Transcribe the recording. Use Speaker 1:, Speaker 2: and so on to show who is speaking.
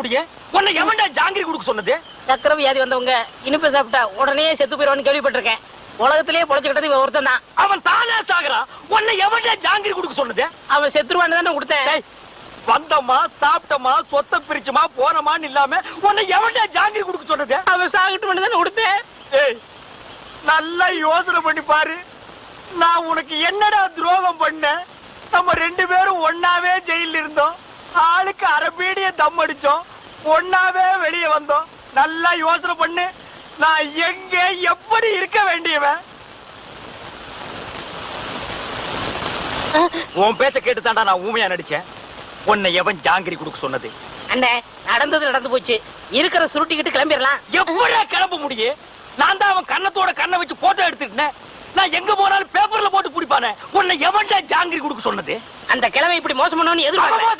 Speaker 1: முடியும்? உன்னை எவன்டா ஜாங்கிரி கொடுக்க சொன்னது?
Speaker 2: சக்கரை வியாதி வந்தவங்க இனிப்பு சாப்பிட்டா உடனே செத்து போயிடுவான்னு கேள்விப்பட்டிருக்கேன். உலகத்திலேயே பொழைச்சுக்கிட்டது இவன் ஒருத்தன் தான்.
Speaker 1: அவன் தானே சாகுறான். உன்னை எவன்டா ஜாங்கிரி கொடுக்க சொன்னது?
Speaker 2: அவன் செத்துருவான்னு தானே கொடுத்தேன்.
Speaker 1: வந்தமா சாப்பிட்டமா சொத்தை பிரிச்சுமா போனமான்னு இல்லாம உன்னை எவன்டா ஜாங்கிரி கொடுக்க சொன்னது?
Speaker 2: அவன் சாகட்டு தானே கொடுத்தேன்.
Speaker 1: நல்லா யோசனை பண்ணி பாரு. நான் உனக்கு என்னடா துரோகம் பண்ண? நம்ம 2 பேரும் ஒன்னாவே ஜெயில இருந்தோம். ஆளுக்கு அரபீடிய தம் அடிச்சோம். ஒன்னாவே வெளியே வந்தோம். நல்லா யோசனை பண்ணு. நான் எங்க எப்படி இருக்க வேண்டியவன்? உன் பேச்ச கேட்டு தாண்டா நான் ஊமையா நடிச்சேன். உன்னை எவன் ஜாங்கிரி கொடுக்க சொன்னது?
Speaker 2: அண்ணே, நடந்தது நடந்து போச்சு. இருக்கிற சுருட்டிக்கிட்டு கிளம்பிடலாம்.
Speaker 1: எப்படியா கிளம்ப முடியும்? நான் தான் அவன் கண்ணத்தோட கண்ணை வச்சு போட்டோ எடுத்துட்டேன். நான் எங்க போனாலும் பேப்பர்ல போட்டு பிடிப்பானே. உன்னை எவன்டா ஜாங்கிரி கொடுக்க சொன்னது?
Speaker 2: அந்த கிழமை இப்படி மோசம் பண்ணுவோன்னு எதிர்பார்க்க.